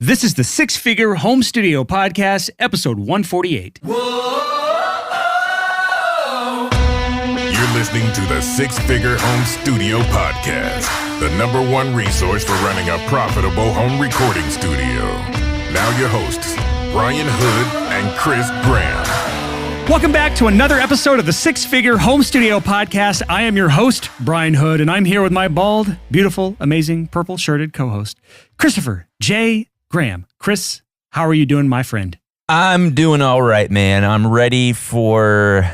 This is the Six Figure Home Studio Podcast, episode 148. You're listening to the Six Figure Home Studio Podcast, the #1 resource for running a profitable home recording studio. Now your hosts, Brian Hood and Chris Graham. Welcome back to another episode of the Six Figure Home Studio Podcast. I am your host, Brian Hood, and I'm here with my bald, beautiful, amazing, purple-shirted co-host, Christopher J. Graham. Chris, how are you doing, my friend? I'm doing all right, man. I'm ready for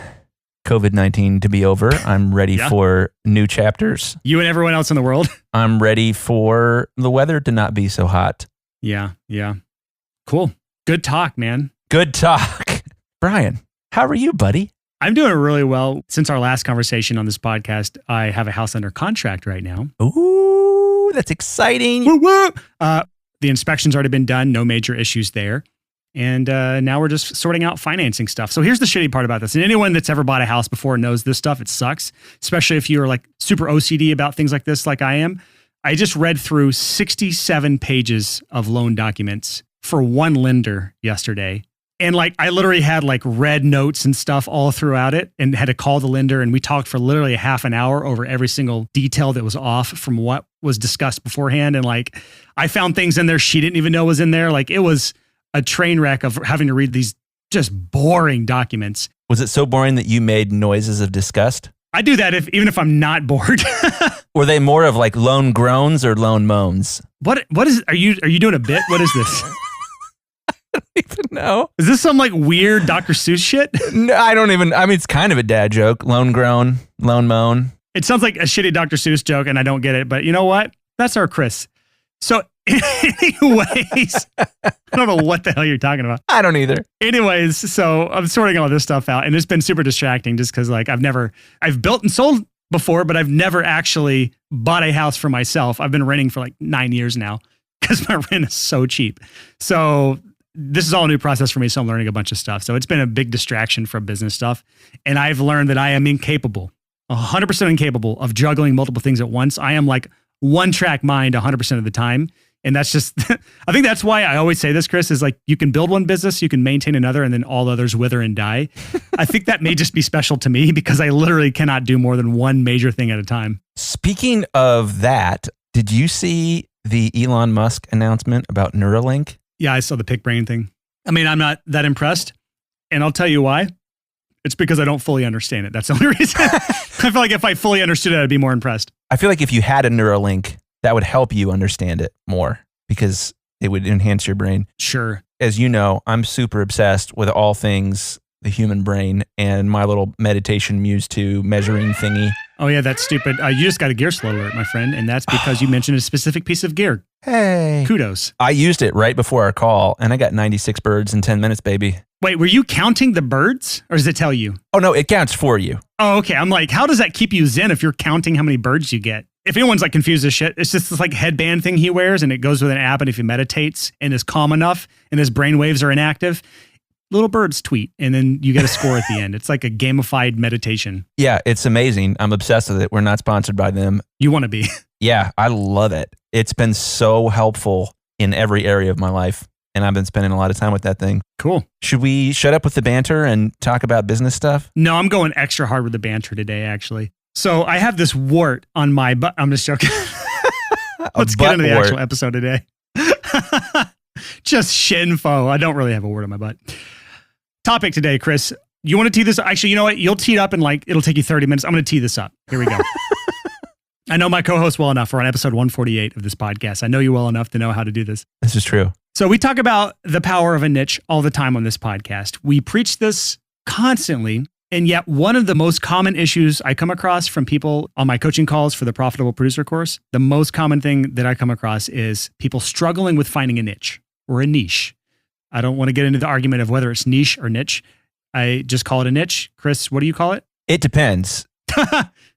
COVID-19 to be over. I'm ready for new chapters. You and everyone else in the world. I'm ready for the weather to not be so hot. Yeah. Cool. Good talk, man. Good talk. Brian, how are you, buddy? I'm doing really well. Since our last conversation on this podcast, I have a house under contract right now. Ooh, that's exciting. Woo, woo. The inspection's already been done. No major issues there. And now we're just sorting out financing stuff. So here's the shitty part about this. And anyone that's ever bought a house before knows this stuff. It sucks, especially if you're like super OCD about things like this, like I am. I just read through 67 pages of loan documents for one lender yesterday. And like, I literally had like red notes and stuff all throughout it and had to call the lender. And we talked for literally a half an hour over every single detail that was off from what was discussed beforehand. And like, I found things in there she didn't even know was in there. Like, it was a train wreck of having to read these just boring documents. Was it so boring that you made noises of disgust? I do that even if I'm not bored. Were they more of like lone groans or lone moans? What is, are you doing a bit? What is this? I don't even know. Is this some like weird Dr. Seuss shit? No, I mean, it's kind of a dad joke. Lone groan, lone moan. It sounds like a shitty Dr. Seuss joke and I don't get it, but you know what? That's our Chris. So anyways, I don't know what the hell you're talking about. I don't either. Anyways, so I'm sorting all this stuff out and it's been super distracting just because like I've built and sold before, but I've never actually bought a house for myself. I've been renting for like 9 years now because my rent is so cheap. So this is all a new process for me. So I'm learning a bunch of stuff. So it's been a big distraction from business stuff. And I've learned that I am incapable, 100% incapable of juggling multiple things at once. I am like one track mind 100% of the time. And that's just, I think that's why I always say this, Chris, is like, you can build one business, you can maintain another, and then all others wither and die. I think that may just be special to me because I literally cannot do more than one major thing at a time. Speaking of that, did you see the Elon Musk announcement about Neuralink? Yeah, I saw the pig brain thing. I mean, I'm not that impressed. And I'll tell you why. It's because I don't fully understand it. That's the only reason. I feel like if I fully understood it, I'd be more impressed. I feel like if you had a Neuralink, that would help you understand it more because it would enhance your brain. Sure. As you know, I'm super obsessed with all things the human brain and my little meditation Muse 2 measuring thingy. Oh yeah, that's stupid. You just got a gear slow alert, my friend, and that's because you mentioned a specific piece of gear. Hey. Kudos. I used it right before our call, and I got 96 birds in 10 minutes, baby. Wait, were you counting the birds, or does it tell you? Oh, no, it counts for you. Oh, okay. I'm like, how does that keep you zen if you're counting how many birds you get? If anyone's like confused as shit, it's just this like headband thing he wears, and it goes with an app, and if he meditates and is calm enough, and his brain waves are inactive, little birds tweet, and then you get a score at the end. It's like a gamified meditation. Yeah, it's amazing. I'm obsessed with it. We're not sponsored by them. You want to be. Yeah, I love it. It's been so helpful in every area of my life, and I've been spending a lot of time with that thing. Cool. Should we shut up with the banter and talk about business stuff? No, I'm going extra hard with the banter today, actually. So I have this wart on my butt. I'm just joking. Let's get into the actual episode today. Just shinfo. I don't really have a wart on my butt. Topic today, Chris. You want to tee this? Actually, you know what? You'll tee it up in like, it'll take you 30 minutes. I'm going to tee this up. Here we go. I know my co-host well enough. We're on episode 148 of this podcast. I know you well enough to know how to do this. This is true. So we talk about the power of a niche all the time on this podcast. We preach this constantly. And yet one of the most common issues I come across from people on my coaching calls for the Profitable Producer course, the most common thing that I come across is people struggling with finding a niche or a niche. I don't want to get into the argument of whether it's niche or niche. I just call it a niche. Chris, what do you call it? It depends.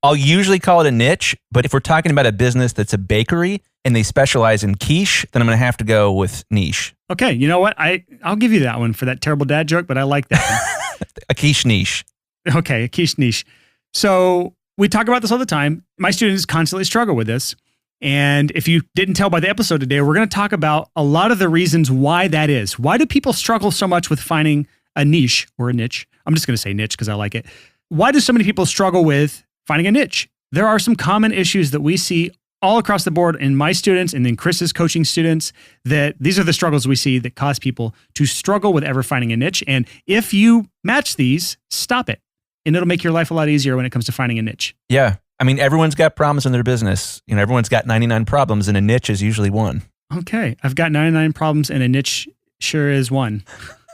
I'll usually call it a niche, but if we're talking about a business that's a bakery and they specialize in quiche, then I'm going to have to go with niche. Okay, you know what? I'll give you that one for that terrible dad joke, but I like that one. A quiche niche. Okay, a quiche niche. So we talk about this all the time. My students constantly struggle with this. And if you didn't tell by the episode today, we're going to talk about a lot of the reasons why that is. Why do people struggle so much with finding a niche or a niche? I'm just going to say niche because I like it. Why do so many people struggle with finding a niche? There are some common issues that we see all across the board in my students and in Chris's coaching students, that these are the struggles we see that cause people to struggle with ever finding a niche. And if you match these, stop it. And it'll make your life a lot easier when it comes to finding a niche. Yeah. I mean, everyone's got problems in their business. Everyone's got 99 problems and a niche is usually one. Okay. I've got 99 problems and a niche sure is one.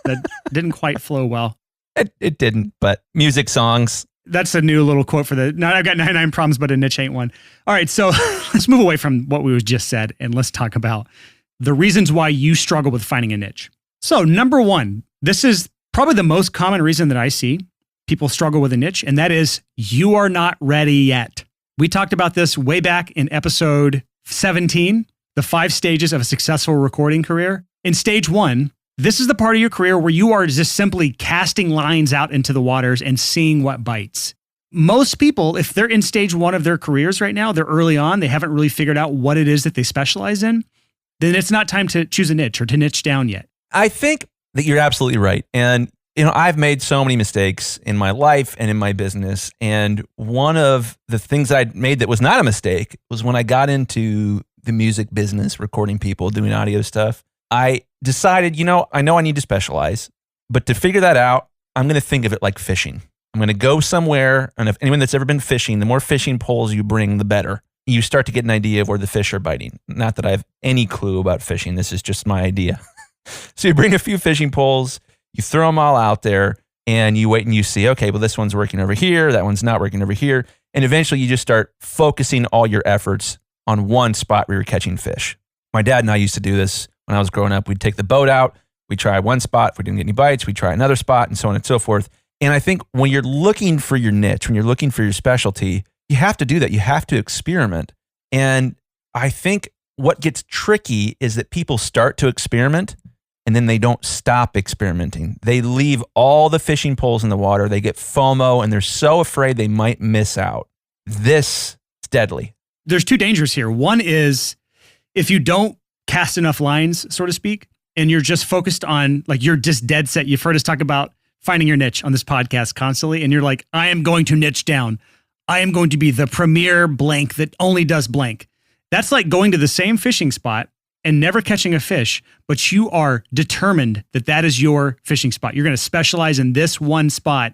That didn't quite flow well. It didn't, but music songs. That's a new little quote for I've got 99 problems, but a niche ain't one. All right, so let's move away from what we just said and let's talk about the reasons why you struggle with finding a niche. So number one, this is probably the most common reason that I see people struggle with a niche, and that is you are not ready yet. We talked about this way back in episode 17, the 5 stages of a successful recording career. In stage 1, this is the part of your career where you are just simply casting lines out into the waters and seeing what bites. Most people, if they're in stage 1 of their careers right now, they're early on, they haven't really figured out what it is that they specialize in, then it's not time to choose a niche or to niche down yet. I think that you're absolutely right. And, I've made so many mistakes in my life and in my business. And one of the things I made that was not a mistake was when I got into the music business, recording people, doing audio stuff. I decided, I know I need to specialize, but to figure that out, I'm going to think of it like fishing. I'm going to go somewhere, and if anyone that's ever been fishing, the more fishing poles you bring, the better. You start to get an idea of where the fish are biting. Not that I have any clue about fishing. This is just my idea. So you bring a few fishing poles, you throw them all out there, and you wait and you see, okay, well, this one's working over here, that one's not working over here. And eventually you just start focusing all your efforts on one spot where you're catching fish. My dad and I used to do this. When I was growing up, we'd take the boat out, we'd try one spot. If we didn't get any bites, we'd try another spot, and so on and so forth. And I think when you're looking for your niche, when you're looking for your specialty, you have to do that. You have to experiment. And I think what gets tricky is that people start to experiment and then they don't stop experimenting. They leave all the fishing poles in the water. They get FOMO and they're so afraid they might miss out. This is deadly. There's 2 dangers here. One is if you don't cast enough lines, so to speak, and you're just focused on, like, you're just dead set. You've heard us talk about finding your niche on this podcast constantly, and you're like, I am going to niche down. I am going to be the premier blank that only does blank. That's like going to the same fishing spot and never catching a fish, but you are determined that that is your fishing spot. You're going to specialize in this one spot,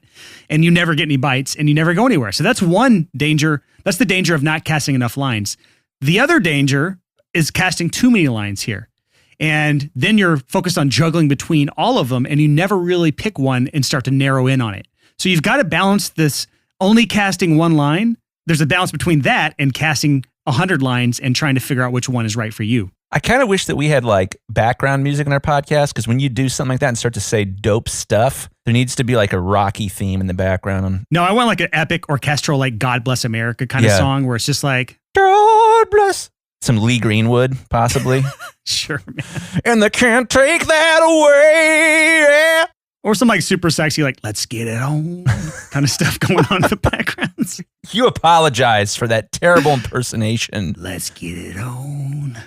and you never get any bites, and you never go anywhere. So that's one danger. That's the danger of not casting enough lines. The other danger is casting too many lines here. And then you're focused on juggling between all of them, and you never really pick one and start to narrow in on it. So you've got to balance this only casting one line. There's a balance between that and casting 100 lines and trying to figure out which one is right for you. I kind of wish that we had like background music in our podcast, because when you do something like that and start to say dope stuff, there needs to be like a Rocky theme in the background. No, I want like an epic orchestral, like God Bless America kind of song where it's just like, God bless. Some Lee Greenwood, possibly. Sure, man. And they can't take that away. Yeah. Or some like super sexy, like, let's get it on kind of stuff going on in the backgrounds. You apologize for that terrible impersonation. Let's get it on.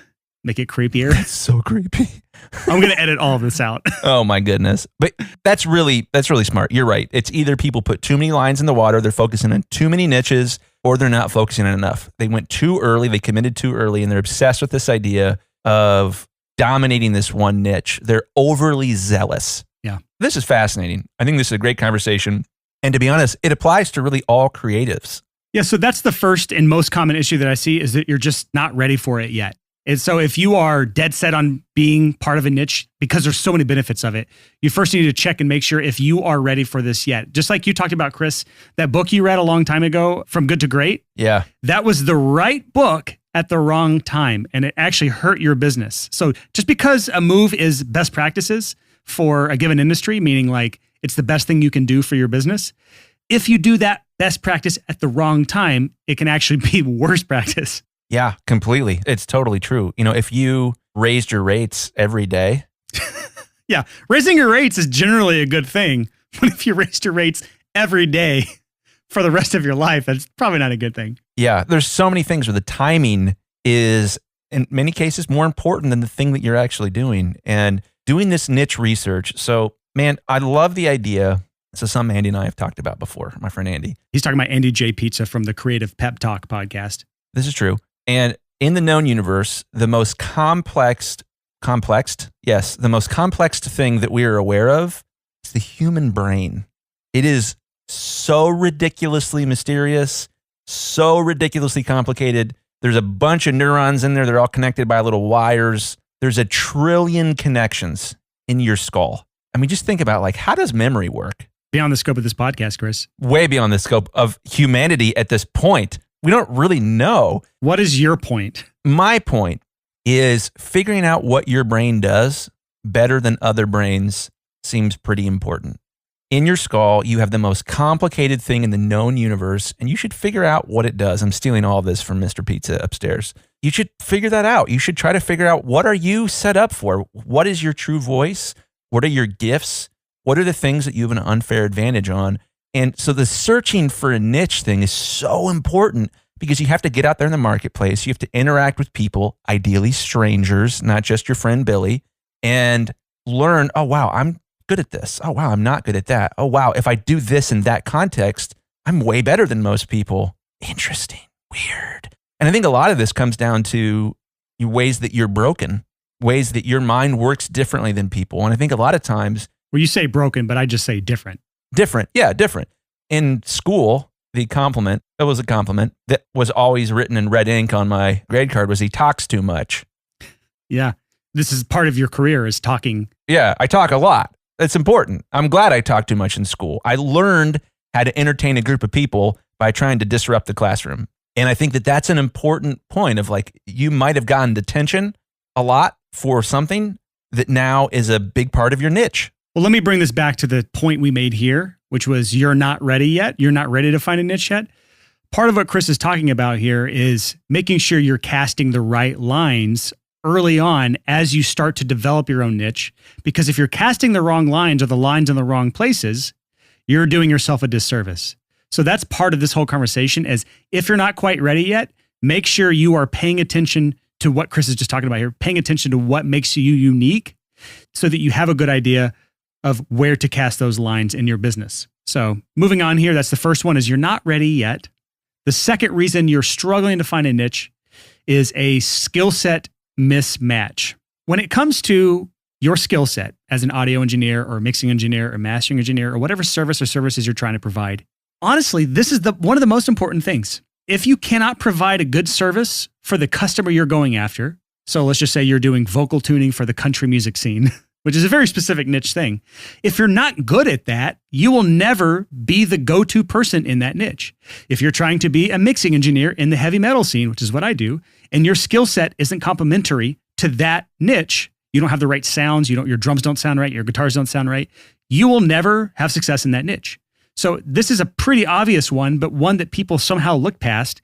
Make it creepier. That's so creepy. I'm going to edit all of this out. Oh my goodness. But that's really smart. You're right. It's either people put too many lines in the water, they're focusing on too many niches, or they're not focusing on enough. They went too early, they committed too early, and they're obsessed with this idea of dominating this one niche. They're overly zealous. Yeah. This is fascinating. I think this is a great conversation. And to be honest, it applies to really all creatives. Yeah, so that's the first and most common issue that I see, is that you're just not ready for it yet. And so if you are dead set on being part of a niche, because there's so many benefits of it, you first need to check and make sure if you are ready for this yet. Just like you talked about, Chris, that book you read a long time ago, From Good to Great. Yeah. That was the right book at the wrong time, and it actually hurt your business. So just because a move is best practices for a given industry, meaning like it's the best thing you can do for your business, if you do that best practice at the wrong time, it can actually be worse practice. Yeah, completely. It's totally true. If you raised your rates every day. Yeah, raising your rates is generally a good thing. But if you raised your rates every day for the rest of your life, that's probably not a good thing. Yeah, there's so many things where the timing is in many cases more important than the thing that you're actually doing. And doing this niche research. So, man, I love the idea. So something Andy and I have talked about before, my friend Andy. He's talking about Andy J. Pizza from the Creative Pep Talk podcast. This is true. And in the known universe, the most complex thing that we are aware of is the human brain. It is so ridiculously mysterious, so ridiculously complicated. There's a bunch of neurons in there. They're all connected by little wires. There's 1 trillion connections in your skull. I mean, just think about like, how does memory work? Beyond the scope of this podcast, Chris. Way beyond the scope of humanity at this point. We don't really know. What is your point? My point is figuring out what your brain does better than other brains seems pretty important. In your skull, you have the most complicated thing in the known universe, and you should figure out what it does. I'm stealing all this from Mr. Pizza upstairs. You should figure that out. You should try to figure out, what are you set up for? What is your true voice? What are your gifts? What are the things that you have an unfair advantage on? And so the searching for a niche thing is so important, because you have to get out there in the marketplace. You have to interact with people, ideally strangers, not just your friend Billy, and learn, oh, wow, I'm good at this. Oh, wow, I'm not good at that. Oh, wow, if I do this in that context, I'm way better than most people. Interesting. Weird. And I think a lot of this comes down to ways that you're broken, ways that your mind works differently than people. And I think a lot of times... Well, you say broken, but I just say different. Different. Yeah, different. In school, the compliment, it was a compliment that was always written in red ink on my grade card, was he talks too much. Yeah. This is part of your career, is talking. Yeah, I talk a lot. It's important. I'm glad I talk too much in school. I learned how to entertain a group of people by trying to disrupt the classroom. And I think that that's an important point of like, you might have gotten detention a lot for something that now is a big part of your niche. Well, let me bring this back to the point we made here, which was you're not ready yet. You're not ready to find a niche yet. Part of what Chris is talking about here is making sure you're casting the right lines early on as you start to develop your own niche. Because if you're casting the wrong lines or the lines in the wrong places, you're doing yourself a disservice. So that's part of this whole conversation, is if you're not quite ready yet, make sure you are paying attention to what Chris is just talking about here, paying attention to what makes you unique so that you have a good idea of where to cast those lines in your business. So moving on here, that's the first one, is you're not ready yet. The second reason you're struggling to find a niche is a skill set mismatch. When it comes to your skill set as an audio engineer or mixing engineer or mastering engineer or whatever service or services you're trying to provide, honestly, this is one of the most important things. If you cannot provide a good service for the customer you're going after, so let's just say you're doing vocal tuning for the country music scene, which is a very specific niche thing. If you're not good at that, you will never be the go-to person in that niche. If you're trying to be a mixing engineer in the heavy metal scene, which is what I do, and your skill set isn't complementary to that niche, you don't have the right sounds, your drums don't sound right, your guitars don't sound right, you will never have success in that niche. So this is a pretty obvious one, but one that people somehow look past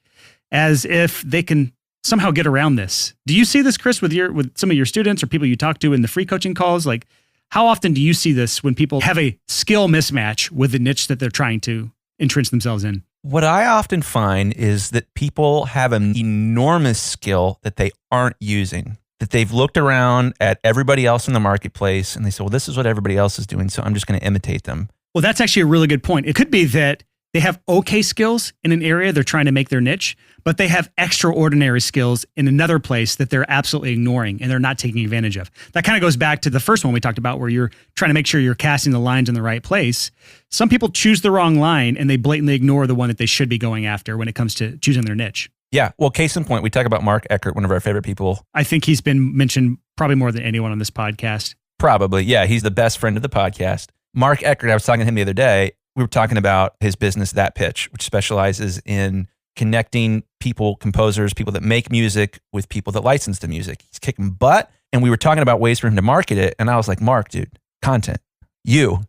as if they can somehow get around this. Do you see this, Chris, with some of your students or people you talk to in the free coaching calls? Like, how often do you see this when people have a skill mismatch with the niche that they're trying to entrench themselves in? What I often find is that people have an enormous skill that they aren't using, that they've looked around at everybody else in the marketplace and they say, well, this is what everybody else is doing, so I'm just going to imitate them. Well, that's actually a really good point. It could be that they have okay skills in an area they're trying to make their niche, but they have extraordinary skills in another place that they're absolutely ignoring and they're not taking advantage of. That kind of goes back to the first one we talked about, where you're trying to make sure you're casting the lines in the right place. Some people choose the wrong line and they blatantly ignore the one that they should be going after when it comes to choosing their niche. Yeah. Well, case in point, we talk about Mark Eckert, one of our favorite people. I think he's been mentioned probably more than anyone on this podcast. Probably. Yeah. He's the best friend of the podcast. Mark Eckert, I was talking to him the other day. We were talking about his business, That Pitch, which specializes in connecting people, composers, people that make music with people that license the music. He's kicking butt. And we were talking about ways for him to market it. And I was like, Mark, dude, content. You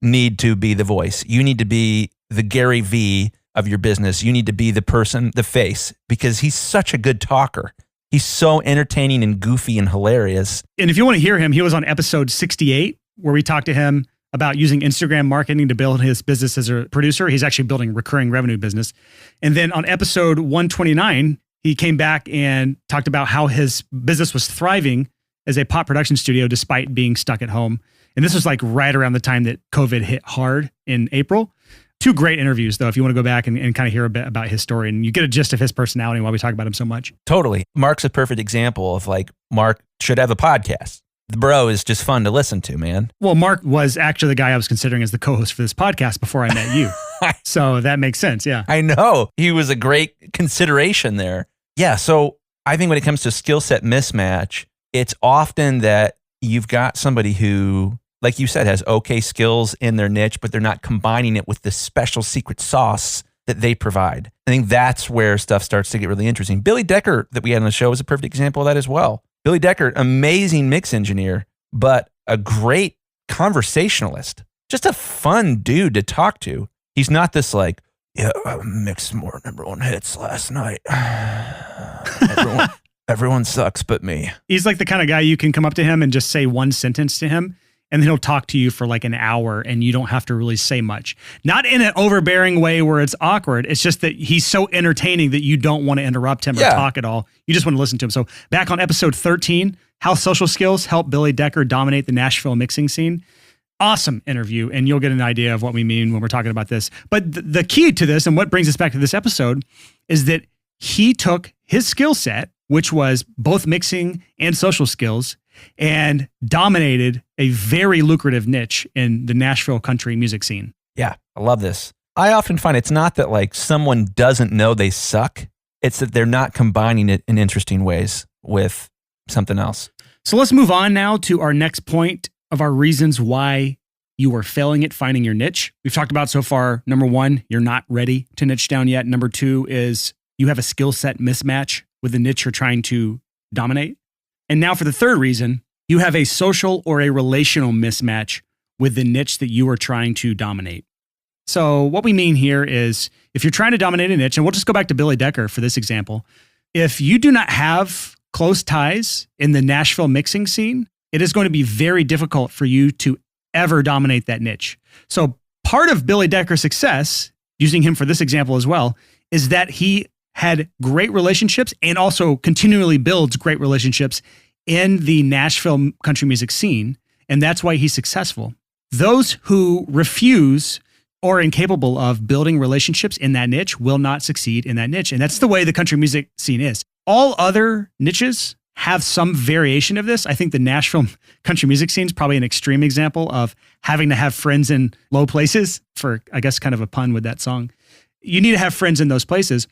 need to be the voice. You need to be the Gary V of your business. You need to be the person, the face, because he's such a good talker. He's so entertaining and goofy and hilarious. And if you want to hear him, he was on episode 68, where we talked to him about using Instagram marketing to build his business as a producer. He's actually building a recurring revenue business. And then on episode 129, He came back and talked about how his business was thriving as a pop production studio despite being stuck at home. And this was like right around the time that COVID hit hard in April. 2 great interviews, though, if you want to go back and kind of hear a bit about his story, and you get a gist of his personality and why we talk about him so much. Totally. Mark's a perfect example of like, Mark should have a podcast. The bro is just fun to listen to, man. Well, Mark was actually the guy I was considering as the co-host for this podcast before I met you. So that makes sense, yeah. I know. He was a great consideration there. Yeah, so I think when it comes to skill set mismatch, it's often that you've got somebody who, like you said, has okay skills in their niche, but they're not combining it with the special secret sauce that they provide. I think that's where stuff starts to get really interesting. Billy Decker that we had on the show is a perfect example of that as well. Billy Decker, amazing mix engineer, but a great conversationalist. Just a fun dude to talk to. He's not this like, yeah, I mixed more #1 hits last night. Everyone sucks but me. He's like the kind of guy you can come up to him and just say one sentence to him, and then he'll talk to you for like an hour and you don't have to really say much. Not in an overbearing way where it's awkward. It's just that he's so entertaining that you don't want to interrupt him or talk at all. You just want to listen to him. So back on episode 13, how social skills help Billy Decker dominate the Nashville mixing scene. Awesome interview, and you'll get an idea of what we mean when we're talking about this. But the key to this, and what brings us back to this episode, is that he took his skill set, which was both mixing and social skills, and dominated a very lucrative niche in the Nashville country music scene. Yeah, I love this. I often find it's not that like someone doesn't know they suck. It's that they're not combining it in interesting ways with something else. So let's move on now to our next point of our reasons why you are failing at finding your niche. We've talked about so far, number 1, you're not ready to niche down yet. Number 2 is you have a skill set mismatch with the niche you're trying to dominate. And now for the third reason, you have a social or a relational mismatch with the niche that you are trying to dominate. So what we mean here is if you're trying to dominate a niche, and we'll just go back to Billy Decker for this example, if you do not have close ties in the Nashville mixing scene, it is going to be very difficult for you to ever dominate that niche. So part of Billy Decker's success, using him for this example as well, is that he had great relationships and also continually builds great relationships in the Nashville country music scene. And that's why he's successful. Those who refuse or are incapable of building relationships in that niche will not succeed in that niche. And that's the way the country music scene is. All other niches have some variation of this. I think the Nashville country music scene is probably an extreme example of having to have friends in low places, for, I guess, kind of a pun with that song. You need to have friends in those places.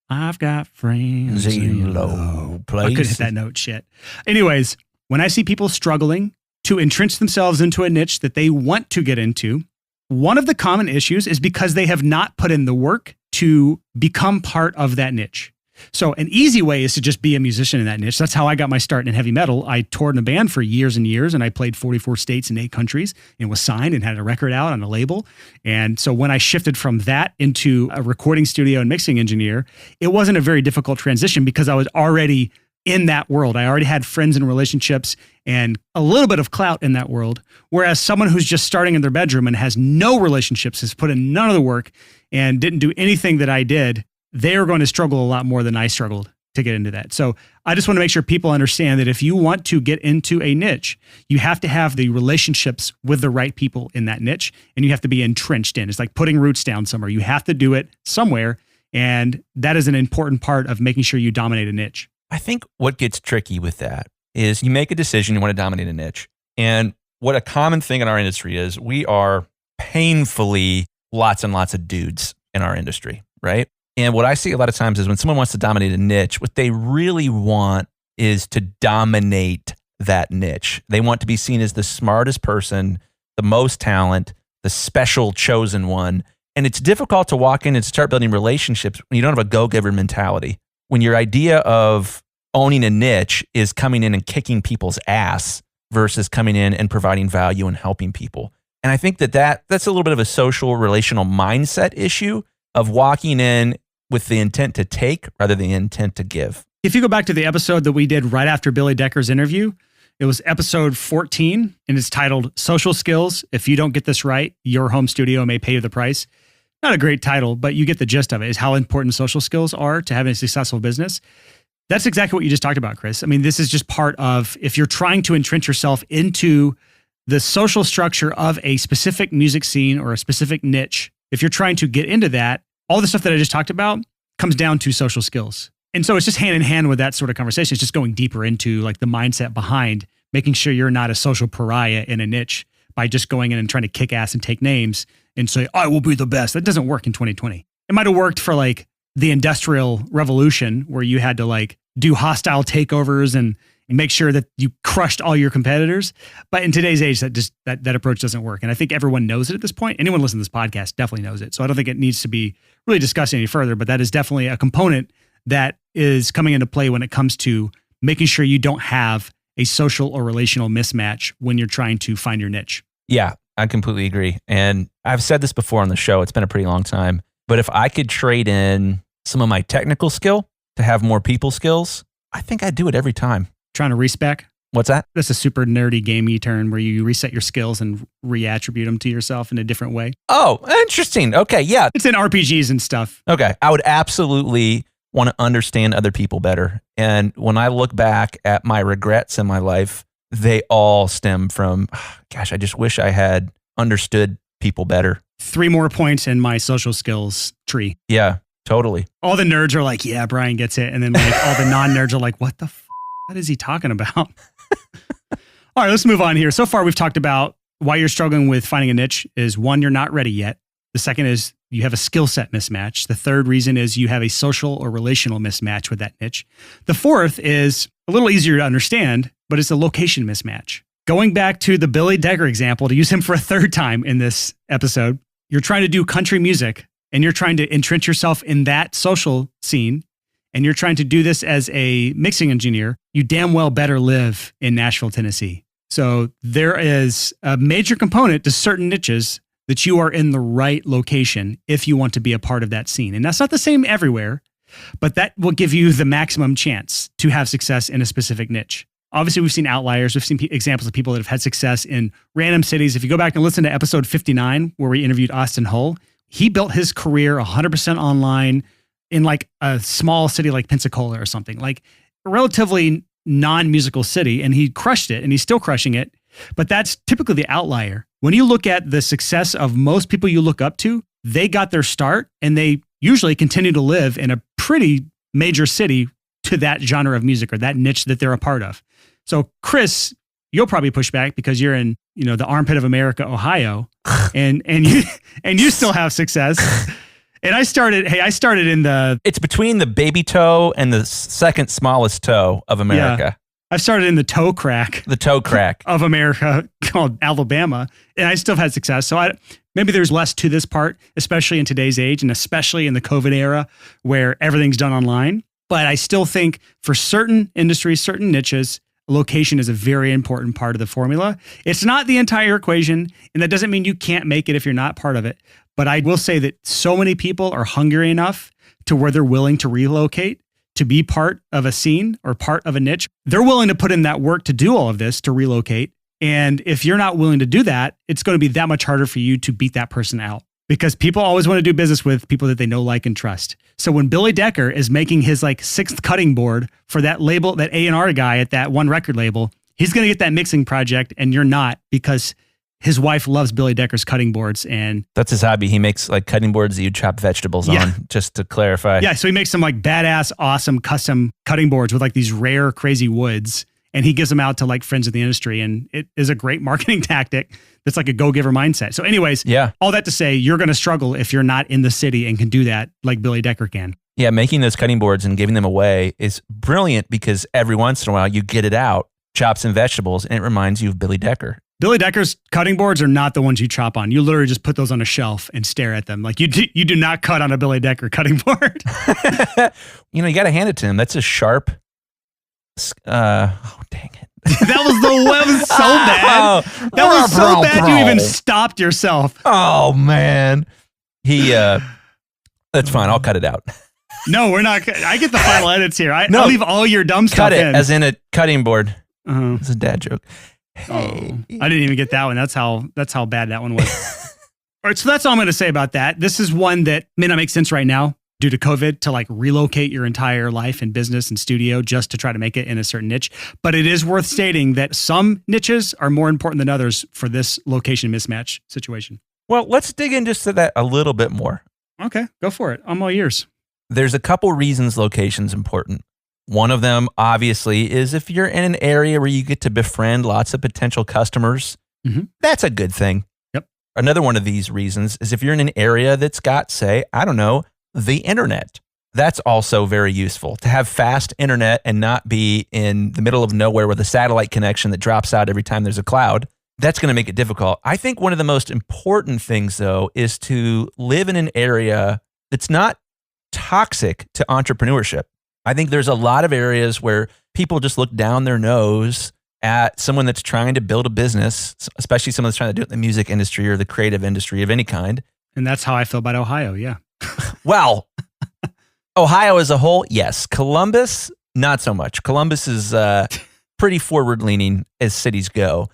I've got friends in low places. I couldn't hit that note, shit. Anyways, when I see people struggling to entrench themselves into a niche that they want to get into, one of the common issues is because they have not put in the work to become part of that niche. So an easy way is to just be a musician in that niche. That's how I got my start in heavy metal. I toured in a band for years and years, and I played 44 states in 8 countries and was signed and had a record out on a label. And so when I shifted from that into a recording studio and mixing engineer, it wasn't a very difficult transition because I was already in that world. I already had friends and relationships and a little bit of clout in that world. Whereas someone who's just starting in their bedroom and has no relationships, has put in none of the work and didn't do anything that I did, they are going to struggle a lot more than I struggled to get into that. So I just want to make sure people understand that if you want to get into a niche, you have to have the relationships with the right people in that niche, and you have to be entrenched in. It's like putting roots down somewhere. You have to do it somewhere, and that is an important part of making sure you dominate a niche. I think what gets tricky with that is you make a decision, you want to dominate a niche. And what a common thing in our industry is we are painfully lots and lots of dudes in our industry, right? And what I see a lot of times is when someone wants to dominate a niche, what they really want is to dominate that niche. They want to be seen as the smartest person, the most talent, the special chosen one. And it's difficult to walk in and start building relationships when you don't have a go-giver mentality. When your idea of owning a niche is coming in and kicking people's ass versus coming in and providing value and helping people. And I think that's a little bit of a social relational mindset issue of walking in with the intent to take rather than the intent to give. If you go back to the episode that we did right after Billy Decker's interview, it was episode 14, and it's titled Social Skills. If you don't get this right, your home studio may pay you the price. not a great title, but you get the gist of it, is how important social skills are to having a successful business. That's exactly what you just talked about, Chris. I mean, this is just part of, if you're trying to entrench yourself into the social structure of a specific music scene or a specific niche, if you're trying to get into that, all the stuff that I just talked about comes down to social skills. And so it's just hand in hand with that sort of conversation. It's just going deeper into like the mindset behind making sure you're not a social pariah in a niche by just going in and trying to kick ass and take names and say, I will be the best. That doesn't work in 2020. It might have worked for like the Industrial Revolution, where you had to like do hostile takeovers and make sure that you crushed all your competitors. But in today's age, that approach doesn't work. And I think everyone knows it at this point. Anyone listening to this podcast definitely knows it. So I don't think it needs to be really discussed any further, but that is definitely a component that is coming into play when it comes to making sure you don't have a social or relational mismatch when you're trying to find your niche. Yeah, I completely agree. And I've said this before on the show. It's been a pretty long time. But if I could trade in some of my technical skill to have more people skills, I think I'd do it every time. Trying to respec? What's that? That's a super nerdy gamey term where you reset your skills and reattribute them to yourself in a different way. Oh, interesting. Okay, yeah. It's in RPGs and stuff. Okay. I would absolutely want to understand other people better. And when I look back at my regrets in my life, they all stem from, gosh, I just wish I had understood people better. 3 more points in my social skills tree. Yeah, totally. All the nerds are like, yeah, Brian gets it. And then like all the non-nerds are like, what is he talking about? All right, let's move on here. So far, we've talked about why you're struggling with finding a niche is 1, you're not ready yet. The second is you have a skill set mismatch. The third reason is you have a social or relational mismatch with that niche. The fourth is a little easier to understand, but it's a location mismatch. Going back to the Billy Decker example, to use him for a third time in this episode, you're trying to do country music and you're trying to entrench yourself in that social scene, and you're trying to do this as a mixing engineer, you damn well better live in Nashville, Tennessee. So there is a major component to certain niches that you are in the right location if you want to be a part of that scene. And that's not the same everywhere, but that will give you the maximum chance to have success in a specific niche. Obviously, we've seen outliers. We've seen examples of people that have had success in random cities. If you go back and listen to episode 59, where we interviewed Austin Hull, he built his career 100% online in like a small city like Pensacola or something, like a relatively non-musical city. And he crushed it and he's still crushing it. But that's typically the outlier. When you look at the success of most people you look up to, they got their start and they usually continue to live in a pretty major city to that genre of music or that niche that they're a part of. So Chris, you'll probably push back because you're in, the armpit of America, Ohio, and you still have success. And I started in it's between the baby toe and the second smallest toe of America. Yeah. I started in the toe crack. The toe crack of America called Alabama. And I still have had success. So maybe there's less to this part, especially in today's age and especially in the COVID era where everything's done online. But I still think for certain industries, certain niches, location is a very important part of the formula. It's not the entire equation, and that doesn't mean you can't make it if you're not part of it. But I will say that so many people are hungry enough to where they're willing to relocate to be part of a scene or part of a niche. They're willing to put in that work to do all of this, to relocate. And if you're not willing to do that, it's going to be that much harder for you to beat that person out, because people always want to do business with people that they know, like, and trust. So when Billy Decker is making his like 6th cutting board for that label, that A&R guy at that one record label, he's going to get that mixing project and you're not, because his wife loves Billy Decker's cutting boards. And that's his hobby. He makes like cutting boards that you chop vegetables on, just to clarify. Yeah. So he makes some like badass, awesome custom cutting boards with like these rare, crazy woods. And he gives them out to like friends of the industry. And it is a great marketing tactic. That's like a go-giver mindset. So anyways, all that to say, you're going to struggle if you're not in the city and can do that like Billy Decker can. Yeah, making those cutting boards and giving them away is brilliant because every once in a while you get it out, chops and vegetables, and it reminds you of Billy Decker. Billy Decker's cutting boards are not the ones you chop on. You literally just put those on a shelf and stare at them. Like you do not cut on a Billy Decker cutting board. You got to hand it to him. That's a sharp. Oh, dang it. That was so bad. That was so bad you even stopped yourself. Oh, man. That's fine. I'll cut it out. No, we're not. I get the final edits here. I'll leave all your dumb stuff in. Cut it as in a cutting board. Uh-huh. It's a dad joke. Hey. Oh, I didn't even get that one. That's how bad that one was. All right, so that's all I'm going to say about that. This is one that may not make sense right now due to COVID to like relocate your entire life and business and studio just to try to make it in a certain niche. But it is worth stating that some niches are more important than others for this location mismatch situation. Well, let's dig in just to that a little bit more. Okay, go for it. I'm all ears. There's a couple reasons location's important. One of them, obviously, is if you're in an area where you get to befriend lots of potential customers, that's a good thing. Yep. Another one of these reasons is if you're in an area that's got, say, I don't know, the internet. That's also very useful to have fast internet and not be in the middle of nowhere with a satellite connection that drops out every time there's a cloud. That's going to make it difficult. I think one of the most important things, though, is to live in an area that's not toxic to entrepreneurship. I think there's a lot of areas where people just look down their nose at someone that's trying to build a business, especially someone that's trying to do it in the music industry or the creative industry of any kind. And that's how I feel about Ohio, yeah. Well, Ohio as a whole, yes. Columbus, not so much. Columbus is pretty forward-leaning as cities go.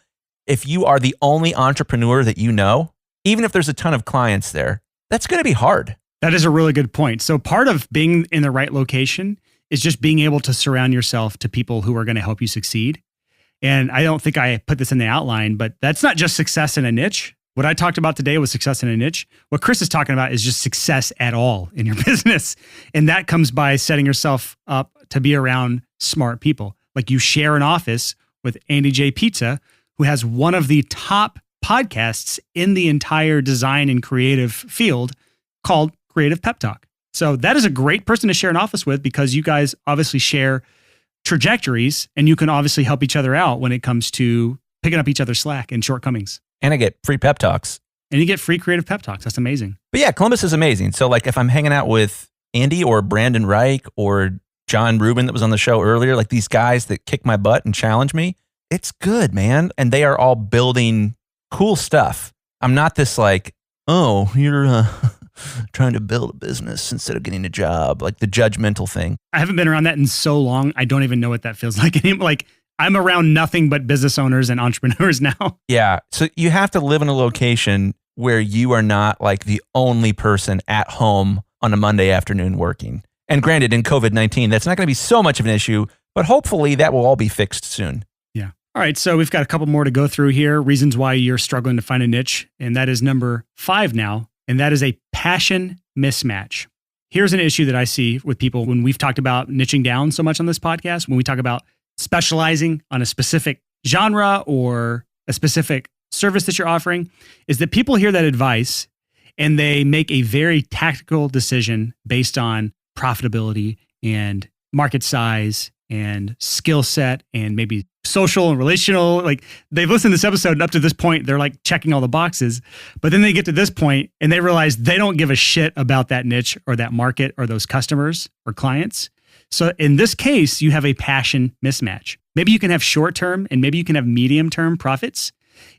If you are the only entrepreneur that you know, even if there's a ton of clients there, that's going to be hard. That is a really good point. So part of being in the right location is just being able to surround yourself to people who are going to help you succeed. And I don't think I put this in the outline, but that's not just success in a niche. What I talked about today was success in a niche. What Chris is talking about is just success at all in your business. And that comes by setting yourself up to be around smart people. Like you share an office with Andy J. Pizza, who has one of the top podcasts in the entire design and creative field called Creative Pep Talk. So that is a great person to share an office with because you guys obviously share trajectories and you can obviously help each other out when it comes to picking up each other's slack and shortcomings. And I get free pep talks. And you get free creative pep talks. That's amazing. But yeah, Columbus is amazing. So like if I'm hanging out with Andy or Brandon Reich or John Rubin that was on the show earlier, like these guys that kick my butt and challenge me, it's good, man. And they are all building cool stuff. I'm not this like, oh, you're trying to build a business instead of getting a job, like the judgmental thing. I haven't been around that in so long. I don't even know what that feels like anymore. Like I'm around nothing but business owners and entrepreneurs now. Yeah. So you have to live in a location where you are not like the only person at home on a Monday afternoon working. And granted, in COVID-19, that's not going to be so much of an issue, but hopefully that will all be fixed soon. Yeah. All right. So we've got a couple more to go through here. Reasons why you're struggling to find a niche. And that is number 5 now. And that is a passion mismatch. Here's an issue that I see with people when we've talked about niching down so much on this podcast, when we talk about specializing on a specific genre or a specific service that you're offering, is that people hear that advice and they make a very tactical decision based on profitability and market size and skill set and maybe social and relational. Like they've listened to this episode and up to this point, they're like checking all the boxes, but then they get to this point and they realize they don't give a shit about that niche or that market or those customers or clients. So in this case, you have a passion mismatch. Maybe you can have short-term and maybe you can have medium-term profits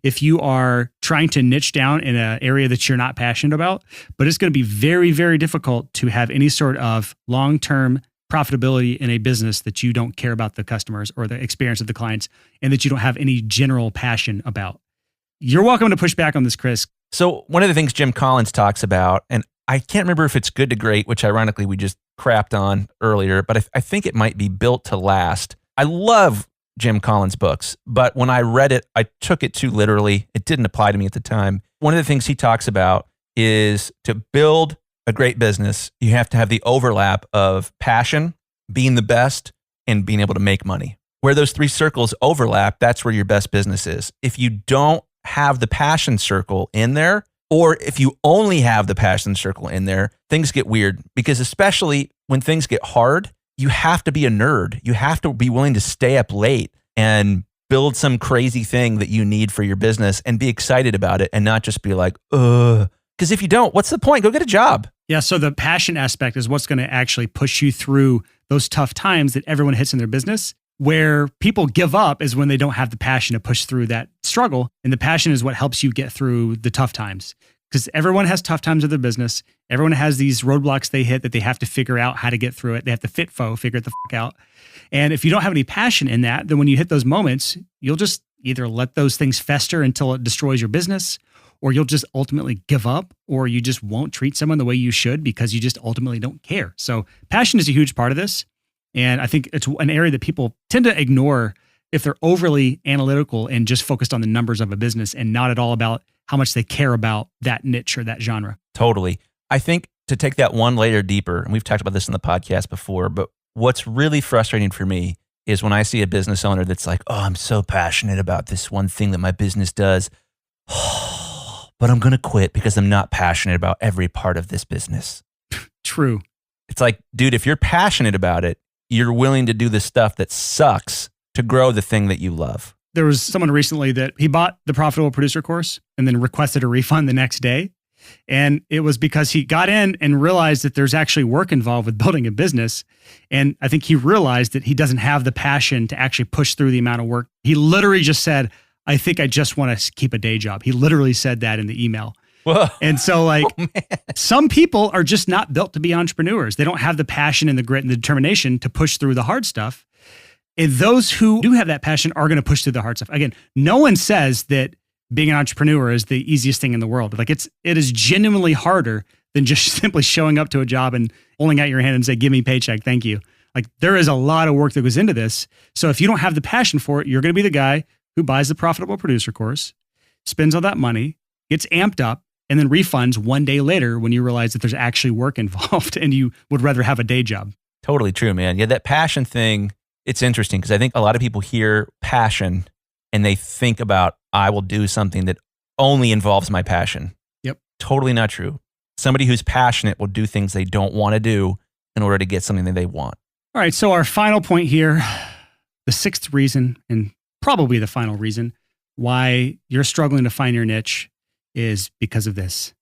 if you are trying to niche down in an area that you're not passionate about, but it's going to be very, very difficult to have any sort of long-term profitability in a business that you don't care about the customers or the experience of the clients and that you don't have any general passion about. You're welcome to push back on this, Chris. So one of the things Jim Collins talks about, and I can't remember if it's Good to Great, which ironically we just crapped on earlier, but I think it might be Built to Last. I love Jim Collins' books, but when I read it, I took it too literally. It didn't apply to me at the time. One of the things he talks about is to build a great business, you have to have the overlap of passion, being the best, and being able to make money. Where those 3 circles overlap, that's where your best business is. If you don't have the passion circle in there, or if you only have the passion circle in there, things get weird because especially when things get hard, you have to be a nerd. You have to be willing to stay up late and build some crazy thing that you need for your business and be excited about it and not just be like, ugh. Because if you don't, what's the point? Go get a job. Yeah. So the passion aspect is what's going to actually push you through those tough times that everyone hits in their business. Where people give up is when they don't have the passion to push through that struggle. And the passion is what helps you get through the tough times. Because everyone has tough times with their business. Everyone has these roadblocks they hit that they have to figure out how to get through it. They have to figure it the fuck out. And if you don't have any passion in that, then when you hit those moments, you'll just either let those things fester until it destroys your business, or you'll just ultimately give up, or you just won't treat someone the way you should because you just ultimately don't care. So passion is a huge part of this. And I think it's an area that people tend to ignore if they're overly analytical and just focused on the numbers of a business and not at all about how much they care about that niche or that genre. Totally. I think to take that one layer deeper, and we've talked about this in the podcast before, but what's really frustrating for me is when I see a business owner that's like, oh, I'm so passionate about this one thing that my business does, but I'm going to quit because I'm not passionate about every part of this business. True. It's like, dude, if you're passionate about it, you're willing to do the stuff that sucks to grow the thing that you love. There was someone recently that he bought the Profitable Producer course and then requested a refund the next day. And it was because he got in and realized that there's actually work involved with building a business. And I think he realized that he doesn't have the passion to actually push through the amount of work. He literally just said, I think I just want to keep a day job. He literally said that in the email. Whoa. And so like some people are just not built to be entrepreneurs. They don't have the passion and the grit and the determination to push through the hard stuff. And those who do have that passion are going to push through the hard stuff. Again, no one says that being an entrepreneur is the easiest thing in the world. Like it is genuinely harder than just simply showing up to a job and holding out your hand and say, give me a paycheck. Thank you. Like there is a lot of work that goes into this. So if you don't have the passion for it, you're going to be the guy who buys the Profitable Producer course, spends all that money, gets amped up, and then refunds one day later when you realize that there's actually work involved and you would rather have a day job. Totally true, man. Yeah, that passion thing, it's interesting because I think a lot of people hear passion and they think about, I will do something that only involves my passion. Yep. Totally not true. Somebody who's passionate will do things they don't want to do in order to get something that they want. All right. So our final point here, the sixth reason, and probably the final reason why you're struggling to find your niche is because of this.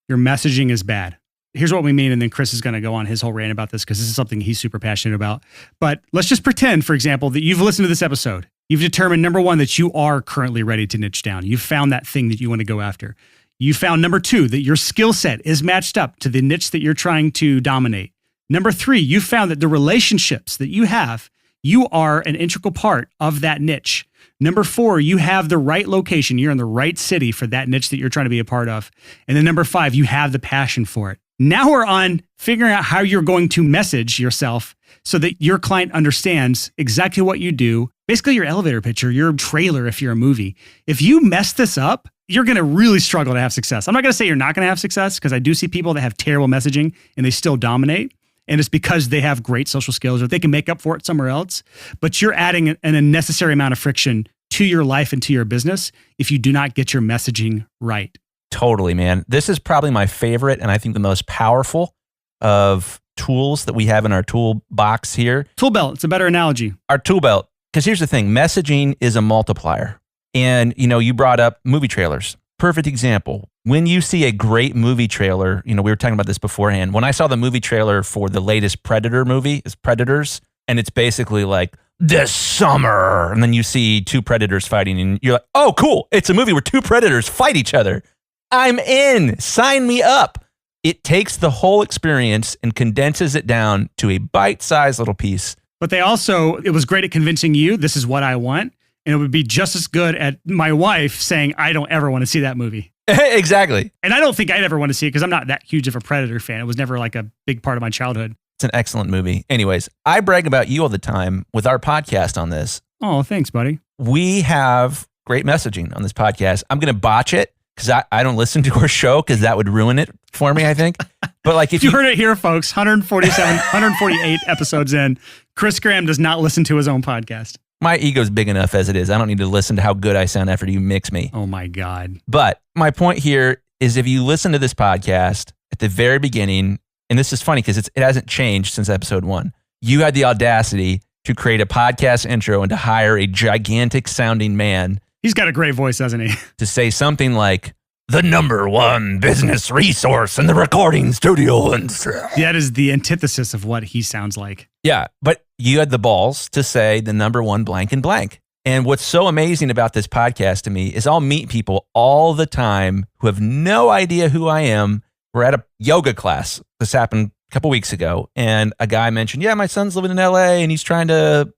Your messaging is bad. Here's what we mean. And then Chris is going to go on his whole rant about this because this is something he's super passionate about. But let's just pretend, for example, that you've listened to this episode. You've determined, number one, that you are currently ready to niche down. You've found that thing that you want to go after. You found, number two, that your skill set is matched up to the niche that you're trying to dominate. Number three, you found that the relationships that you have, you are an integral part of that niche. Number four, you have the right location. You're in the right city for that niche that you're trying to be a part of. And then number five, you have the passion for it. Now we're on figuring out how you're going to message yourself so that your client understands exactly what you do. Basically your elevator pitch or your trailer if you're a movie. If you mess this up, you're going to really struggle to have success. I'm not going to say you're not going to have success because I do see people that have terrible messaging and they still dominate. And it's because they have great social skills or they can make up for it somewhere else. But you're adding an unnecessary amount of friction to your life and to your business if you do not get your messaging right. Totally, man. This is probably my favorite and I think the most powerful of tools that we have in our toolbox here. Tool belt. It's a better analogy. Our tool belt. Because here's the thing, messaging is a multiplier. And, you brought up movie trailers. Perfect example. When you see a great movie trailer, we were talking about this beforehand. When I saw the movie trailer for the latest Predator movie, it's Predators, and it's basically like, this summer. And then you see two predators fighting and you're like, oh, cool. It's a movie where two predators fight each other. I'm in. Sign me up. It takes the whole experience and condenses it down to a bite-sized little piece. But it was great at convincing you, this is what I want. And it would be just as good at my wife saying, I don't ever want to see that movie. Exactly. And I don't think I'd ever want to see it because I'm not that huge of a Predator fan. It was never like a big part of my childhood. It's an excellent movie. Anyways, I brag about you all the time with our podcast on this. Oh, thanks, buddy. We have great messaging on this podcast. I'm going to botch it because I don't listen to our show because that would ruin it for me, I think. But like if you heard it here, folks, 148 episodes in, Chris Graham does not listen to his own podcast. My ego's big enough as it is. I don't need to listen to how good I sound after you mix me. Oh my God. But my point here is if you listen to this podcast at the very beginning, and this is funny because it hasn't changed since episode 1, you had the audacity to create a podcast intro and to hire a gigantic sounding man. He's got a great voice, doesn't he? To say something like, the #1 business resource in the recording studio. And that is the antithesis of what he sounds like. Yeah, but you had the balls to say the #1 blank and blank. And what's so amazing about this podcast to me is I'll meet people all the time who have no idea who I am. We're at a yoga class. This happened a couple weeks ago. And a guy mentioned, yeah, my son's living in LA and he's trying to,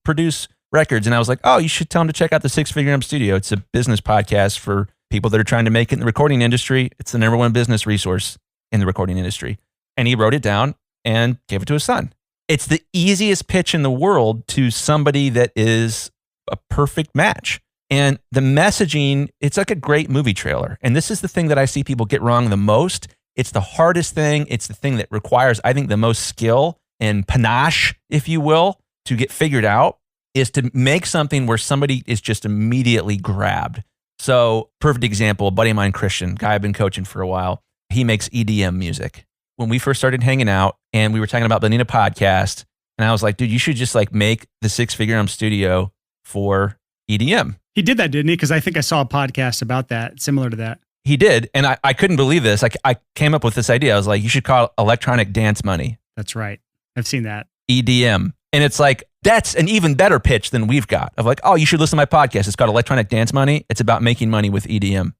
produce records. And I was like, oh, you should tell him to check out the 6 Figure Studio. It's a business podcast for people that are trying to make it in the recording industry. It's the number one business resource in the recording industry. And he wrote it down and gave it to his son. It's the easiest pitch in the world to somebody that is a perfect match. And the messaging, it's like a great movie trailer. And this is the thing that I see people get wrong the most. It's the hardest thing. It's the thing that requires, I think, the most skill and panache, if you will, to get figured out, is to make something where somebody is just immediately grabbed. So, perfect example, a buddy of mine, Christian, guy I've been coaching for a while, he makes EDM music. When we first started hanging out and we were talking about building a podcast, and I was like, dude, you should just like make the Six Figure Home Studio for EDM. He did that, didn't he? Because I think I saw a podcast about that, similar to that. He did. And I couldn't believe this. I came up with this idea. I was like, you should call it electronic dance money. That's right. I've seen that. EDM. And it's like, that's an even better pitch than we've got of like, oh, you should listen to my podcast. It's called Electronic Dance Money. It's about making money with EDM.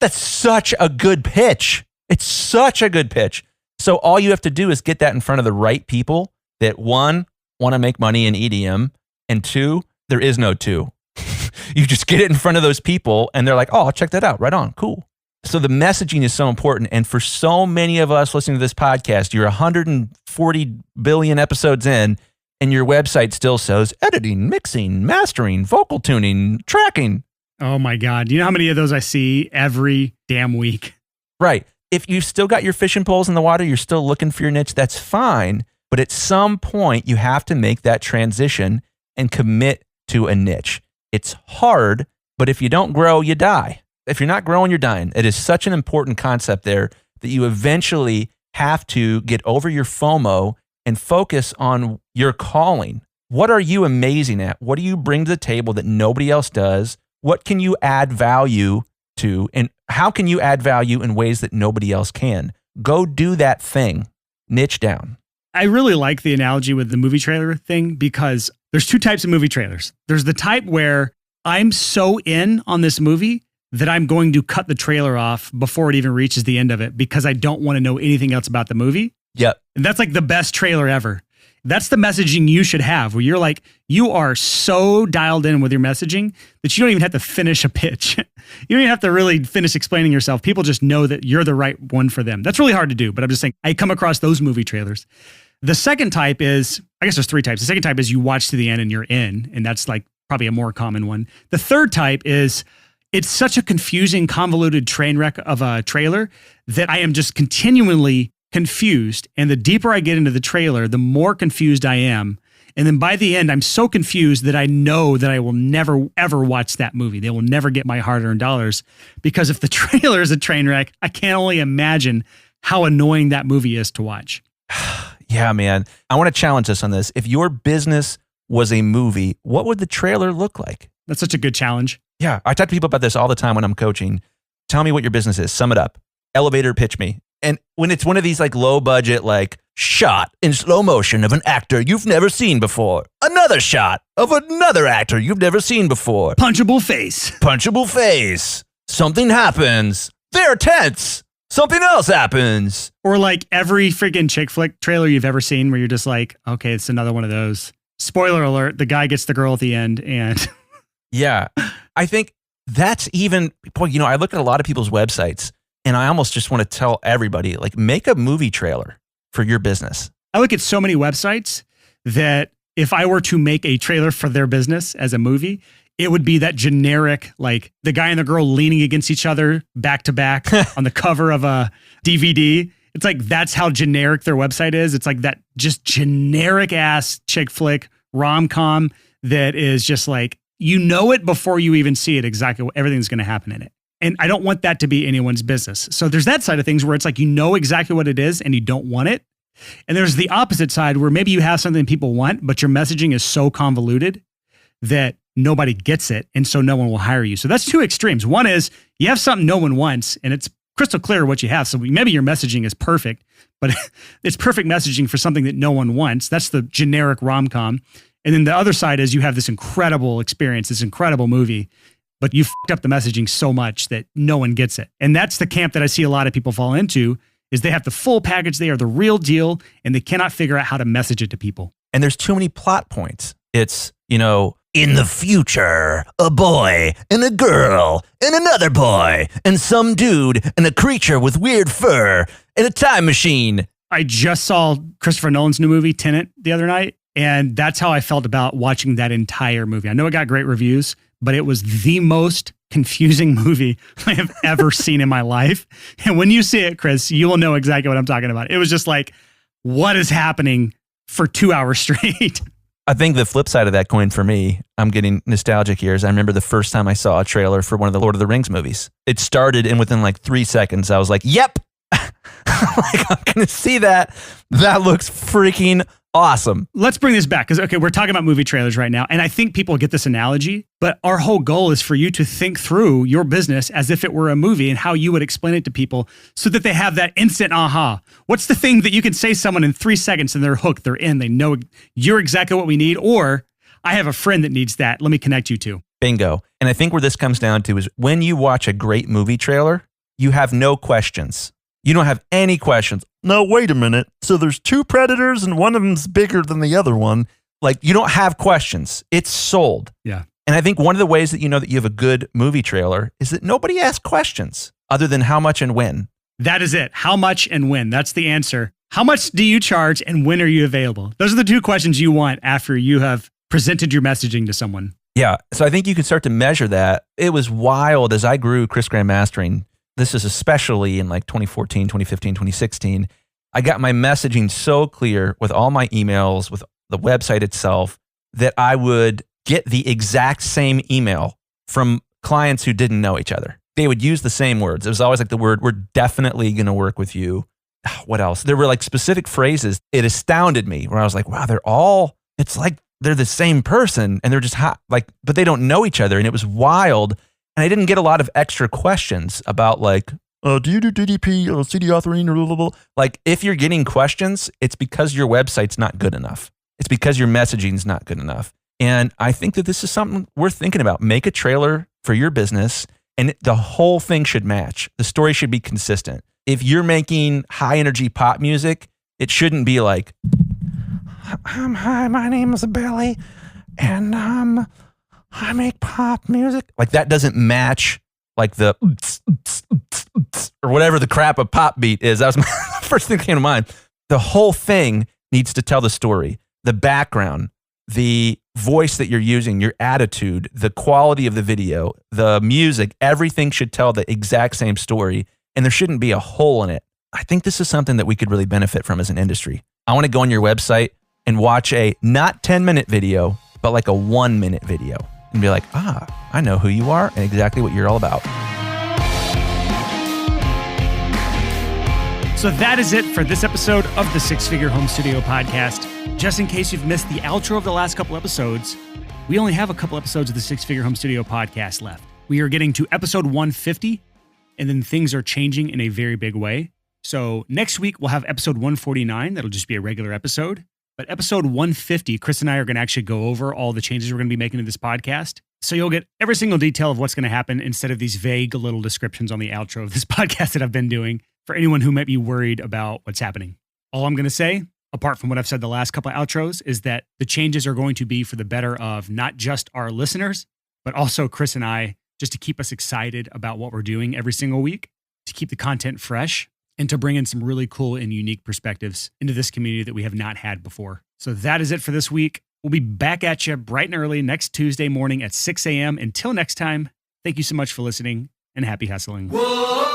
That's such a good pitch. It's such a good pitch. So all you have to do is get that in front of the right people that, one, want to make money in EDM, and two, there is no two. You just get it in front of those people and they're like, oh, I'll check that out. Right on. Cool. So the messaging is so important. And for so many of us listening to this podcast, you're 140 billion episodes in and your website still says editing, mixing, mastering, vocal tuning, tracking. Oh my God. You know how many of those I see every damn week? Right. If you've still got your fishing poles in the water, you're still looking for your niche, that's fine. But at some point, you have to make that transition and commit to a niche. It's hard, but if you don't grow, you die. If you're not growing, you're dying. It is such an important concept there that you eventually have to get over your FOMO and focus on your calling. What are you amazing at? What do you bring to the table that nobody else does? What can you add value to? And how can you add value in ways that nobody else can? Go do that thing. Niche down. I really like the analogy with the movie trailer thing because there's two types of movie trailers. There's the type where I'm so in on this movie that I'm going to cut the trailer off before it even reaches the end of it because I don't want to know anything else about the movie. Yep. And that's like the best trailer ever. That's the messaging you should have, where you're like, you are so dialed in with your messaging that you don't even have to finish a pitch. You don't even have to really finish explaining yourself. People just know that you're the right one for them. That's really hard to do, but I'm just saying, I come across those movie trailers. The second type is, I guess there's three types. The second type is you watch to the end and you're in, and that's like probably a more common one. The third type is, it's such a confusing, convoluted train wreck of a trailer that I am just continually confused. And the deeper I get into the trailer, the more confused I am. And then by the end, I'm so confused that I know that I will never, ever watch that movie. They will never get my hard-earned dollars because if the trailer is a train wreck, I can only imagine how annoying that movie is to watch. Yeah, man. I want to challenge us on this. If your business was a movie, what would the trailer look like? That's such a good challenge. Yeah. I talk to people about this all the time when I'm coaching. Tell me what your business is. Sum it up. Elevator pitch me. And when it's one of these like low budget, like shot in slow motion of an actor you've never seen before. Another shot of another actor you've never seen before. Punchable face. Punchable face. Something happens. They're tense. Something else happens. Or like every freaking chick flick trailer you've ever seen where you're just like, okay, it's another one of those. Spoiler alert, the guy gets the girl at the end and... Yeah. I think that's even, boy, you know, I look at a lot of people's websites and I almost just want to tell everybody, like, make a movie trailer for your business. I look at so many websites that if I were to make a trailer for their business as a movie, it would be that generic, like the guy and the girl leaning against each other back to back on the cover of a DVD. It's like, that's how generic their website is. It's like that just generic ass chick flick rom-com that is just like, you know it before you even see it, exactly what everything's going to happen in it. And I don't want that to be anyone's business. So there's that side of things where it's like, you know exactly what it is and you don't want it. And there's the opposite side where maybe you have something people want, but your messaging is so convoluted that nobody gets it. And so no one will hire you. So that's two extremes. One is you have something no one wants and it's crystal clear what you have. So maybe your messaging is perfect, but it's perfect messaging for something that no one wants. That's the generic rom-com. And then the other side is you have this incredible experience, this incredible movie, but you fucked up the messaging so much that no one gets it. And that's the camp that I see a lot of people fall into is they have the full package. They are the real deal and they cannot figure out how to message it to people. And there's too many plot points. It's, you know, In the future, a boy and a girl and another boy and some dude and a creature with weird fur and a time machine. I just saw Christopher Nolan's new movie, Tenet, the other night, and that's how I felt about watching that entire movie. I know it got great reviews, but it was the most confusing movie I have ever seen in my life. And when you see it, Chris, you will know exactly what I'm talking about. It was just like, what is happening for 2 hours straight? I think the flip side of that coin for me, I'm getting nostalgic here, is I remember the first time I saw a trailer for one of the Lord of the Rings movies. It started, and within like 3 seconds, I was like, yep, like, I'm going to see that. That looks freaking awesome. Let's bring this back because, okay, we're talking about movie trailers right now, and I think people get this analogy, but our whole goal is for you to think through your business as if it were a movie and how you would explain it to people so that they have that instant aha. What's the thing that you can say someone in 3 seconds and they're hooked, they're in, they know you're exactly what we need, or I have a friend that needs that. Let me connect you to. Bingo. And I think where this comes down to is when you watch a great movie trailer, you have no questions. You don't have any questions. No, wait a minute. So there's 2 predators and one of them's bigger than the other one. Like, you don't have questions. It's sold. Yeah. And I think one of the ways that you know that you have a good movie trailer is that nobody asks questions other than how much and when. That is it. How much and when? That's the answer. How much do you charge and when are you available? Those are the 2 questions you want after you have presented your messaging to someone. Yeah. So I think you can start to measure that. It was wild as I grew Chris Graham Mastering. This is especially in like 2014, 2015, 2016. I got my messaging so clear with all my emails, with the website itself, that I would get the exact same email from clients who didn't know each other. They would use the same words. It was always like the word, we're definitely going to work with you. What else? There were like specific phrases. It astounded me where I was like, wow, it's like they're the same person and they're just hot, like, but they don't know each other. And it was wild. And I didn't get a lot of extra questions about like, do you do DDP or CD authoring or blah, blah, blah? Like, if you're getting questions, it's because your website's not good enough. It's because your messaging's not good enough. And I think that this is something worth thinking about. Make a trailer for your business and the whole thing should match. The story should be consistent. If you're making high energy pop music, it shouldn't be like, hi, my name is Billy and I make pop music. Like, that doesn't match like the or whatever the crap a pop beat is. That was my first thing that came to mind. The whole thing needs to tell the story, the background, the voice that you're using, your attitude, the quality of the video, the music, everything should tell the exact same story, and there shouldn't be a hole in it. I think this is something that we could really benefit from as an industry. I want to go on your website and watch a not 10-minute video, but like a 1-minute video and be like, I know who you are and exactly what you're all about. So that is it for this episode of the Six Figure Home Studio Podcast. Just in case you've missed the outro of the last couple episodes, we only have a couple episodes of the Six Figure Home Studio Podcast left. We are getting to episode 150, and then things are changing in a very big way. So next week, we'll have episode 149. That'll just be a regular episode. But episode 150, Chris and I are going to actually go over all the changes we're going to be making to this podcast. So you'll get every single detail of what's going to happen instead of these vague little descriptions on the outro of this podcast that I've been doing for anyone who might be worried about what's happening. All I'm going to say, apart from what I've said the last couple of outros, is that the changes are going to be for the better of not just our listeners, but also Chris and I, just to keep us excited about what we're doing every single week, to keep the content fresh, and to bring in some really cool and unique perspectives into this community that we have not had before. So that is it for this week. We'll be back at you bright and early next Tuesday morning at 6 a.m. Until next time, thank you so much for listening and happy hustling. Whoa!